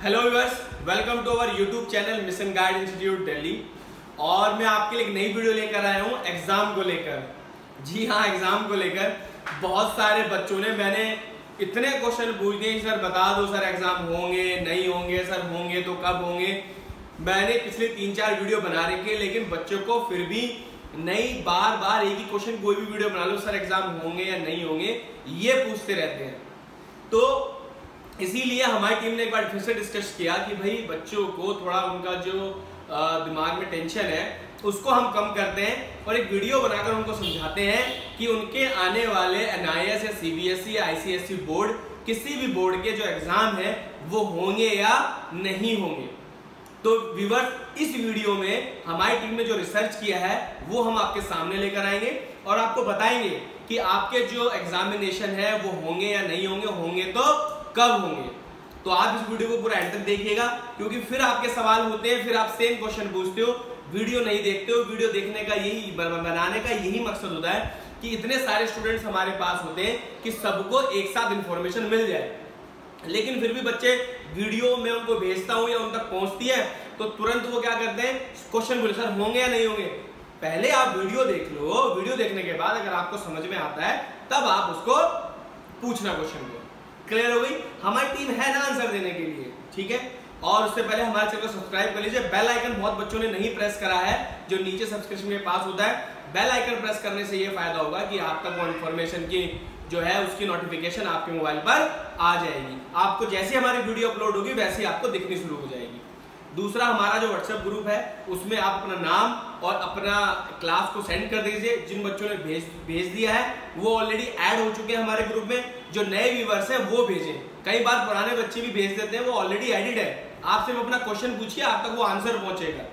Hello viewers, welcome to our YouTube channel mission guide institute Delhi. और मैं आपके लिए एक नई वीडियो लेकर आया हूँ एग्जाम को लेकर। जी हाँ, एग्जाम को लेकर बहुत सारे बच्चों ने मैंने इतने क्वेश्चन पूछ दिए, सर बता दो सर एग्जाम होंगे नहीं होंगे, सर होंगे तो कब होंगे। मैंने पिछले 3-4 वीडियो बना रखे हैं, लेकिन बच्चों को फिर भी नई बार बार एक ही क्वेश्चन कोई भी वीडियो बना लो, सर एग्जाम होंगे या नहीं होंगे, ये पूछते रहते हैं। तो इसीलिए हमारी टीम ने एक बार फिर से डिस्कस किया कि भाई बच्चों को थोड़ा उनका जो दिमाग में टेंशन है उसको हम कम करते हैं और एक वीडियो बनाकर उनको समझाते हैं कि उनके आने वाले NIS या CBSE या ICSE बोर्ड, किसी भी बोर्ड के जो एग्जाम है वो होंगे या नहीं होंगे। तो व्यूअर्स, इस वीडियो में हमारी टीम ने जो रिसर्च किया है वो हम आपके सामने लेकर आएंगे और आपको बताएंगे कि आपके जो एग्जामिनेशन है वो होंगे या नहीं होंगे, होंगे तो कब होंगे। तो आप इस वीडियो को पूरा एंड तक देखिएगा, क्योंकि फिर आपके सवाल होते हैं, फिर आप सेम क्वेश्चन पूछते हो, वीडियो नहीं देखते हो। वीडियो देखने का यही बनाने का यही मकसद होता है कि इतने सारे स्टूडेंट्स हमारे पास होते हैं कि सबको एक साथ इंफॉर्मेशन मिल जाए। लेकिन फिर भी बच्चे वीडियो में उनको भेजता हूं या उन तक पहुंचती है तो तुरंत वो क्या करते हैं, क्वेश्चन बोले सर होंगे या नहीं होंगे। पहले आप वीडियो देख लो, वीडियो देखने के बाद अगर आपको समझ में आता है तब आप उसको पूछना क्वेश्चन को। क्लियर हो गई? हमारी टीम है ना आंसर देने के लिए, ठीक है। और उससे पहले हमारे चैनल को सब्सक्राइब कर लीजिए। बेल आइकन बहुत बच्चों ने नहीं प्रेस करा है, जो नीचे सब्सक्रिप्शन के पास होता है। बेल आइकन प्रेस करने से ये फायदा होगा कि आप तक वो इन्फॉर्मेशन की जो है उसकी नोटिफिकेशन आपके मोबाइल पर आ जाएगी। आपको जैसे हमारी वीडियो अपलोड होगी वैसे ही आपको दिखनी शुरू हो जाएगी। दूसरा, हमारा जो व्हाट्सएप ग्रुप है उसमें आप अपना नाम और अपना क्लास को सेंड कर दीजिए। जिन बच्चों ने भेज दिया है वो ऑलरेडी ऐड हो चुके हैं हमारे ग्रुप में। जो नए व्यूअर्स हैं वो भेजें। कई बार पुराने बच्चे भी भेज देते हैं, वो ऑलरेडी एडिड है। आप सिर्फ अपना क्वेश्चन पूछिए, आप तक वो आंसर पहुंचेगा।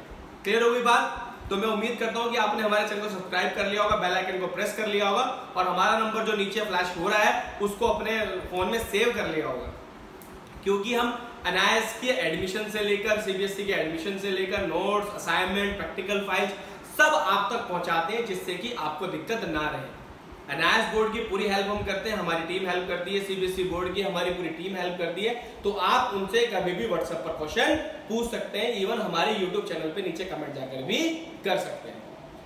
क्लियर हो गई बात? तो मैं उम्मीद करता हूं कि आपने हमारे चैनल को सब्सक्राइब कर लिया होगा, बेल आइकन को प्रेस कर लिया होगा और हमारा नंबर जो नीचे फ्लैश हो रहा है उसको अपने फोन में सेव कर लिया होगा। क्योंकि हम NIS के एडमिशन से लेकर CBSE के एडमिशन से लेकर नोट्स, असाइनमेंट, प्रैक्टिकल फाइल्स सब आप तक पहुंचाते हैं, जिससे कि आपको दिक्कत ना रहे। NIS बोर्ड की पूरी हेल्प हम करते हैं, हमारी टीम हेल्प करती है। CBSE बोर्ड की हमारी पूरी टीम हेल्प करती है। तो आप उनसे कभी भी व्हाट्सएप पर क्वेश्चन पूछ सकते हैं। इवन हमारे यूट्यूब चैनल पे नीचे कमेंट जाकर भी कर सकते हैं।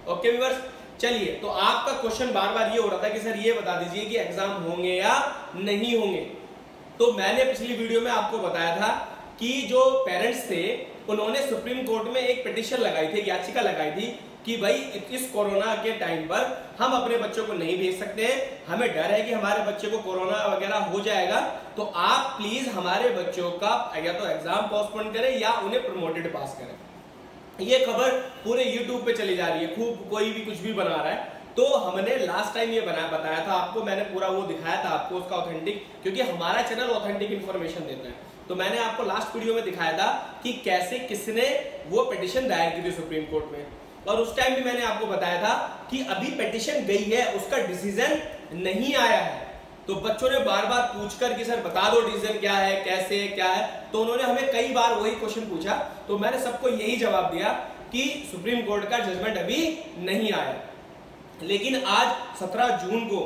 ओके व्यूअर्स, चलिए। तो आपका क्वेश्चन बार बार ये हो रहा था कि सर ये बता दीजिए कि एग्जाम होंगे या नहीं होंगे। तो मैंने पिछली वीडियो में आपको बताया था कि जो पेरेंट्स थे उन्होंने सुप्रीम कोर्ट में एक पिटीशन लगाई थी, याचिका लगाई थी कि भाई इस कोरोना के टाइम पर हम अपने बच्चों को नहीं भेज सकते हैं, हमें डर है कि हमारे बच्चे को कोरोना वगैरह हो जाएगा, तो आप प्लीज हमारे बच्चों का या तो एग्जाम पोस्टपोन करें या उन्हें प्रमोटेड पास करें। ये खबर पूरे यूट्यूब पे चली जा रही है, खूब कोई भी कुछ भी बना रहा है। तो हमने लास्ट टाइम ये बताया था आपको, मैंने पूरा वो दिखाया था आपको उसका ऑथेंटिक, क्योंकि हमारा चैनल ऑथेंटिक इन्फॉर्मेशन देता है। तो मैंने आपको लास्ट वीडियो में दिखाया था कि कैसे किसने वो पिटीशन दायर की थी सुप्रीम कोर्ट में। और उस टाइम भी मैंने आपको बताया था कि अभी पिटीशन गई है, उसका डिसीजन नहीं आया है। तो बच्चों ने बार बार पूछकर कि सर बता दो डिसीजन क्या है, कैसे क्या है। तो उन्होंने हमें कई बार वही क्वेश्चन पूछा, तो मैंने सबको यही जवाब दिया कि सुप्रीम कोर्ट का जजमेंट अभी नहीं आया। लेकिन आज 17 जून को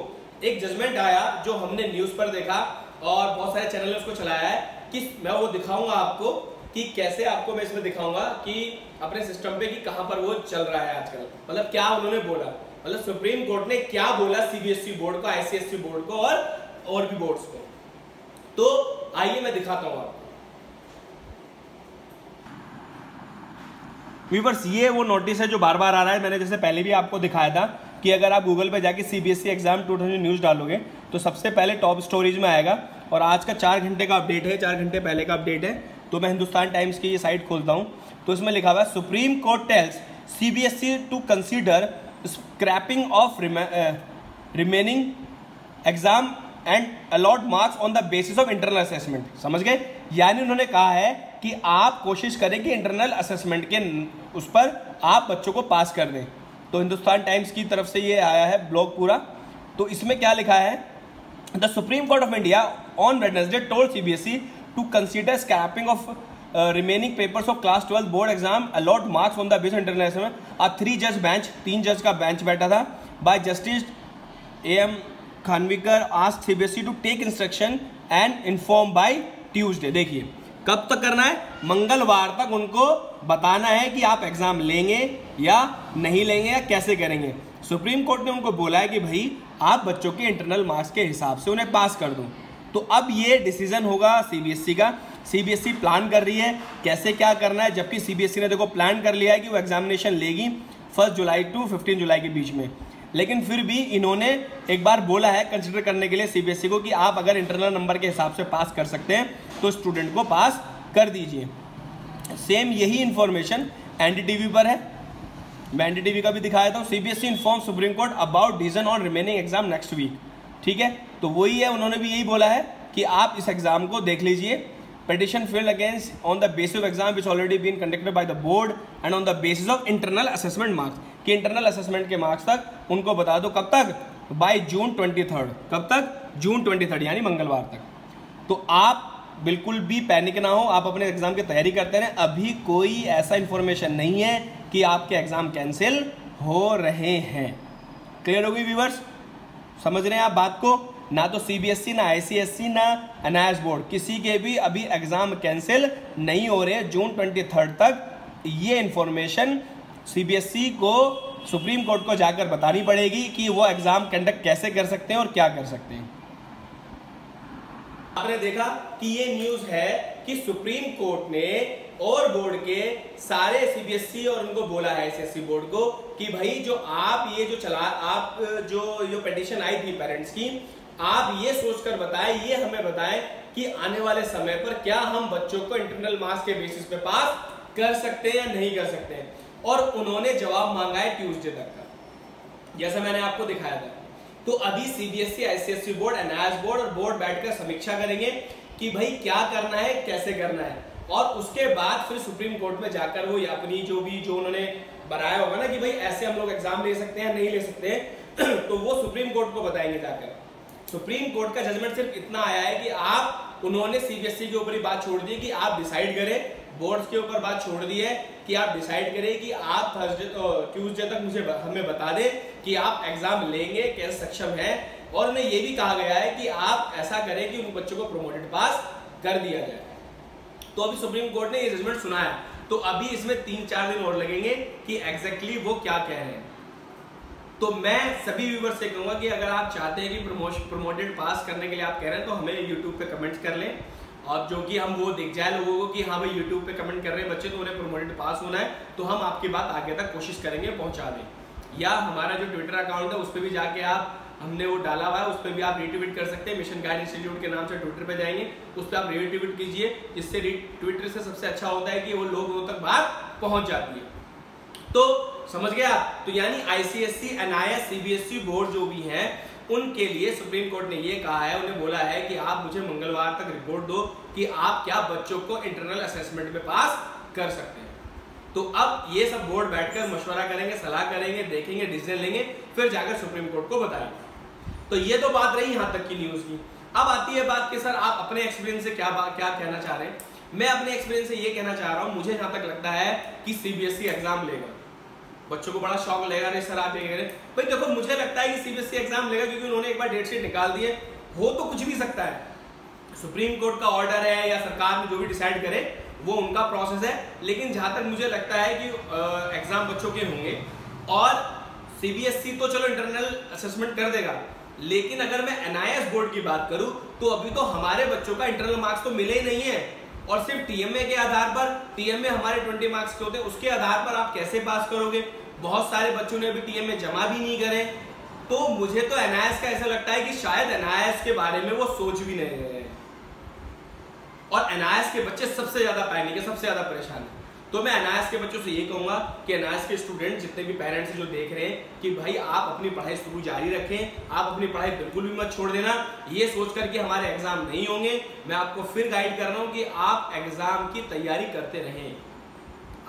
एक जजमेंट आया जो हमने न्यूज पर देखा और बहुत सारे चैनल ने उसको चलाया है। कि मैं वो दिखाऊंगा आपको कि कैसे आपको मैं इसमें दिखाऊंगा कि अपने सिस्टम पे कि कहां पर वो चल रहा है आजकल, मतलब क्या उन्होंने बोला, मतलब सुप्रीम कोर्ट ने क्या बोला CBSE बोर्ड को, ICSE बोर्ड को और भी बोर्ड्स को। तो आइए मैं दिखाता हूं आपको। व्यूअर्स, ये वो नोटिस है जो बार बार आ रहा है। मैंने जैसे पहले भी आपको दिखाया था कि अगर आप गूगल पे जाके CBSE एग्जाम 2000 न्यूज़ डालोगे तो सबसे पहले टॉप स्टोरीज में आएगा। और आज का 4 घंटे का अपडेट है, 4 घंटे पहले का अपडेट है। तो मैं हिंदुस्तान टाइम्स की ये साइट खोलता हूँ, तो इसमें लिखा हुआ है supreme court tells CBSE to consider scrapping of remaining exam and allot marks on the basis of internal assessment. समझ गए? यानी उन्होंने कहा है कि आप कोशिश करें कि इंटरनल असेसमेंट के उस पर आप बच्चों को पास कर दें। तो हिंदुस्तान टाइम्स की तरफ से ये आया है ब्लॉग पूरा। तो इसमें क्या लिखा है, the Supreme Court of India on Wednesday told CBSE to consider scrapping of remaining papers of class 12 board exam allot marks on the basis international. 3 जज बेंच, 3 जज का बेंच बैठा था, by justice AM Khanwilkar asked CBSE to take instruction and inform by Tuesday. देखिए, कब तक करना है? मंगलवार तक उनको बताना है कि आप एग्जाम लेंगे या नहीं लेंगे या कैसे करेंगे। सुप्रीम कोर्ट ने उनको बोला है कि भाई आप बच्चों के इंटरनल मार्क्स के हिसाब से उन्हें पास कर दो। तो अब ये डिसीजन होगा सीबीएसई का। सीबीएसई प्लान कर रही है कैसे क्या करना है, जबकि सीबीएसई ने देखो प्लान कर लिया है कि वो एग्जामिनेशन लेगी 1 जुलाई टू 15 जुलाई के बीच में। लेकिन फिर भी इन्होंने एक बार बोला है कंसिडर करने के लिए सीबीएसई को कि आप अगर इंटरनल नंबर के हिसाब से पास कर सकते हैं तो स्टूडेंट को पास कर दीजिए। सेम यही इंफॉर्मेशन एनडीटीवी पर है, मैं एनडीटीवी का भी दिखाया था। CBSE inform supreme court about decision on remaining exam next week. ठीक है, तो वही है, उन्होंने भी यही बोला है कि आप इस एग्जाम को देख लीजिए। Petition filed against on the basis of exam which already been conducted by the board and on the basis of internal assessment marks, कि इंटरनल असेसमेंट के मार्क्स तक उनको बता दो कब तक, बाय जून 23। कब तक? जून 23 यानी मंगलवार तक। तो आप बिल्कुल भी पैनिक ना हो, आप अपने एग्जाम की तैयारी करते रहें। अभी कोई ऐसा इंफॉर्मेशन नहीं है कि आपके एग्जाम कैंसिल हो रहे हैं। क्लियर होगी व्यूअर्स? समझ रहे हैं आप बात को? ना तो सीबीएसई, ना आईसीएसई, ना एनआईएस बोर्ड, किसी के भी अभी एग्जाम कैंसिल नहीं हो रहे। जून 23 तक ये इंफॉर्मेशन सीबीएसई को सुप्रीम कोर्ट को जाकर बतानी पड़ेगी कि वो एग्जाम कंडक्ट कैसे कर सकते हैं और क्या कर सकते हैं। आपने देखा कि ये न्यूज है कि सुप्रीम कोर्ट ने और बोर्ड के सारे सीबीएसई और उनको बोला है आईसीएसई बोर्ड को कि भाई जो आप ये जो पिटीशन आई थी पेरेंट्स की, आप ये सोचकर बताएं, ये हमें बताएं कि आने वाले समय पर क्या हम बच्चों को इंटरनल मार्क्स के बेसिस पे पास कर सकते हैं या नहीं कर सकते हैं। और उन्होंने जवाब मांगा है ट्यूसडे तक का, जैसा मैंने आपको दिखाया था। तो अभी CBSE, ICSE board, NIS board और बोर्ड बैठकर समीक्षा करेंगे कि भाई क्या करना है, कैसे करना है, और उसके बाद फिर सुप्रीम कोर्ट में जाकर वो अपनी जो उन्होंने बनाया होगा ना कि भाई ऐसे हम लोग एग्जाम ले सकते हैं नहीं ले सकते हैं तो वो सुप्रीम कोर्ट को बताएंगे जाकर। सुप्रीम कोर्ट का जजमेंट सिर्फ इतना आया है कि उन्होंने सीबीएसई के ऊपर ही बात छोड़ दी कि आप डिसाइड करें, बोर्ड्स के ऊपर बात छोड़ दी है कि आप डिसाइड करें कि आप ट्यूसडे तक हमें बता दें कि आप एग्जाम लेंगे, कैसे सक्षम है। और उन्हें यह भी कहा गया है कि आप ऐसा करें कि उन बच्चों को प्रोमोटेड पास कर दिया जाए। तो अभी सुप्रीम कोर्ट ने ये जजमेंट सुना है, तो अभी इसमें 3-4 दिन और लगेंगे कि एग्जैक्टली वो क्या कह रहे हैं। तो मैं सभी व्यूअर्स से कहूंगा कि अगर आप चाहते हैं कि प्रोमोटेड पास करने के लिए आप कह रहे हैं तो हमें यूट्यूब पे कमेंट्स कर लें, और जो कि हम वो दिख जाए लोगों को कि हाँ भाई यूट्यूब पे कमेंट कर रहे हैं बच्चे तो उन्हें प्रोमोटेड पास होना है, तो हम आपकी बात आगे तक कोशिश करेंगे पहुंचा दें। या हमारा जो ट्विटर अकाउंट है उस पर भी जाके हमने वो डाला हुआ है, उस पर भी आप रीट्वीट कर सकते हैं। मिशन गाइड इंस्टीट्यूट के नाम से ट्विटर पे जाएंगे, उस पर आप रीट्वीट कीजिए, जिससे ट्विटर से सबसे अच्छा होता है कि वो लोगों तक बात पहुंच जाती है। तो समझ गया? तो यानी आईसीएसई, एनआईएस, सीबीएसई बोर्ड जो भी हैं उनके लिए सुप्रीम कोर्ट ने ये कहा है, उन्हें बोला है कि आप मुझे मंगलवार तक रिपोर्ट दो कि आप क्या बच्चों को इंटरनल असेसमेंट में पास कर सकते हैं। तो अब ये सब बोर्ड बैठकर मशवरा करेंगे, सलाह करेंगे, देखेंगे, डिसीजन लेंगे, फिर जाकर सुप्रीम कोर्ट को बताएंगे। तो ये तो बात रही यहां तक की न्यूज की। अब आती है बात कि सर आप अपने एक्सपीरियंस से क्या कहना चाह रहे हैं। मैं अपने एक्सपीरियंस से ये कहना चाह रहा हूं, मुझे जहां तक लगता है कि सीबीएसई एग्जाम लेगा, बच्चों को बड़ा शौक लगेगा, नहीं सर आप ये कह रहे हैं। भाई देखो मुझे लगता है कि सीबीएसई एग्जाम लेगा, क्योंकि उन्होंने एक बार डेट शीट निकाल दी है। हो तो कुछ भी सकता है, सुप्रीम कोर्ट का ऑर्डर है या सरकार में जो भी डिसाइड करे वो उनका प्रोसेस है, लेकिन जहां तक मुझे लगता है कि एग्जाम बच्चों के होंगे। और सीबीएसई तो चलो इंटरनल असेसमेंट कर देगा, लेकिन अगर मैं एनआईएस बोर्ड की बात करूं तो अभी तो हमारे बच्चों का इंटरनल मार्क्स तो मिले ही नहीं है, और सिर्फ टीएमए के आधार पर, टीएमए हमारे 20 मार्क्स के होते हैं, उसके आधार पर आप कैसे पास करोगे। बहुत सारे बच्चों ने अभी टीएमए जमा भी नहीं करे। तो मुझे तो एनआईएस का ऐसा लगता है कि शायद एनआईएस के बारे में वो सोच भी नहीं रहे हैं, और एनआईएस के बच्चे सबसे ज्यादा पैनिक है, सबसे ज्यादा परेशान है। तो मैं एनआईएस के बच्चों से ये कहूंगा कि एनआईएस के स्टूडेंट जितने भी पेरेंट्स जो देख रहे हैं कि भाई आप अपनी पढ़ाई शुरू जारी रखें, आप अपनी पढ़ाई बिल्कुल भी मत छोड़ देना ये सोचकर कि हमारे एग्जाम नहीं होंगे। मैं आपको फिर गाइड कर रहा हूं कि आप एग्जाम की तैयारी करते रहें।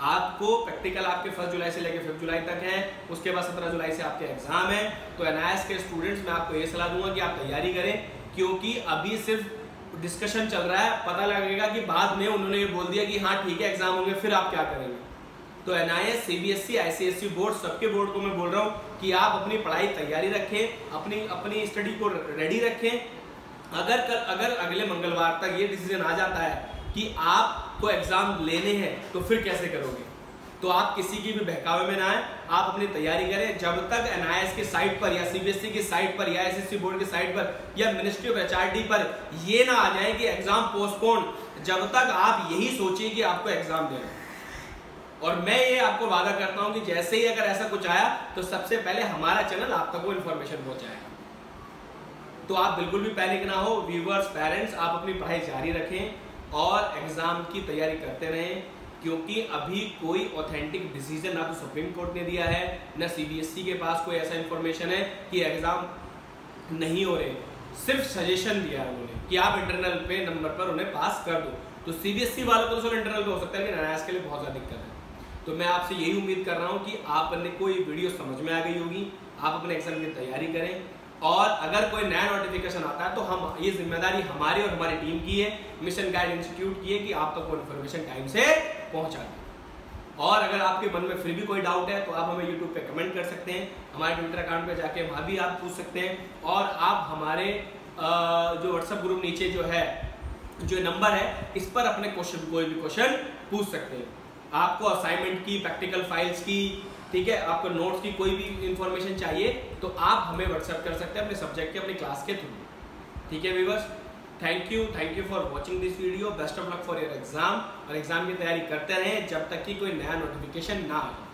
आपको प्रैक्टिकल आपके 1 जुलाई से लेकर 5 जुलाई तक है, उसके बाद 17 जुलाई से आपके एग्जाम है। तो एनआईएस के स्टूडेंट्स मैं आपको ये सलाह दूंगा कि आप तैयारी करें, क्योंकि अभी सिर्फ डिस्कशन चल रहा है, पता लगेगा कि बाद में उन्होंने ये बोल दिया कि हाँ ठीक है एग्जाम होंगे, फिर आप क्या करेंगे। तो एनआईएस, सीबीएसई, आईसीएसई बोर्ड, सबके बोर्ड को मैं बोल रहा हूँ कि आप अपनी पढ़ाई तैयारी रखें, अपनी स्टडी को रेडी रखें। अगर अगले मंगलवार तक ये डिसीजन आ जाता है कि आपको एग्जाम लेने हैं तो फिर कैसे करोगे। तो आप किसी की भी बहकावे में ना आए, आप अपनी तैयारी करें। जब तक NIS की साइट पर या CBSE की साइट पर या SSC बोर्ड की साइट पर या मिनिस्ट्री ऑफ HRD पर ये ना आ जाए कि एग्जाम पोस्टपोन, जब तक आप यही सोचिए कि आपको एग्जाम देना। और मैं ये आपको वादा करता हूं कि जैसे ही अगर ऐसा कुछ आया तो सबसे पहले हमारा चैनल आप तक वो इन्फॉर्मेशन पहुंचाएगा। तो आप बिल्कुल भी पैनिक ना हो। व्यूअर्स, पेरेंट्स, आप अपनी पढ़ाई जारी रखें और एग्जाम की तैयारी करते रहें, क्योंकि अभी कोई ऑथेंटिक डिसीजन ना तो सुप्रीम कोर्ट ने दिया है, ना CBSE के पास कोई ऐसा इंफॉर्मेशन है कि एग्जाम नहीं हो रहे। सिर्फ सजेशन दिया है उन्होंने कि आप इंटरनल पे नंबर पर उन्हें पास कर दो। तो CBSE वालों को तो सिर्फ इंटरनल पे हो सकता है, लेकिन NIS के लिए बहुत ज़्यादा दिक्कत है। तो मैं आपसे यही उम्मीद कर रहा हूँ कि आपने कोई वीडियो समझ में आ गई होगी, आप अपने एग्जाम की तैयारी करें। और अगर कोई नया नोटिफिकेशन आता है तो हम ये जिम्मेदारी हमारी और हमारी टीम की है, मिशन गाइड इंस्टीट्यूट की है, कि आप तक वो इन्फॉर्मेशन टाइम से पहुंचा दें। और अगर आपके मन में फिर भी कोई डाउट है तो आप हमें यूट्यूब पे कमेंट कर सकते हैं, हमारे ट्विटर अकाउंट पे जाके वहाँ भी आप पूछ सकते हैं, और आप हमारे जो व्हाट्सएप ग्रुप नीचे जो है, जो नंबर है, इस पर अपने क्वेश्चन, कोई भी क्वेश्चन पूछ सकते हैं। आपको असाइनमेंट की, प्रैक्टिकल फाइल्स की, ठीक है, आपको नोट्स की कोई भी इंफॉर्मेशन चाहिए तो आप हमें व्हाट्सएप कर सकते हैं अपने सब्जेक्ट के, अपनी क्लास के थ्रू। ठीक है viewers, thank you for watching this video. Best of luck for your exam. और एग्जाम की तैयारी करते रहें जब तक कि कोई नया नोटिफिकेशन ना आए।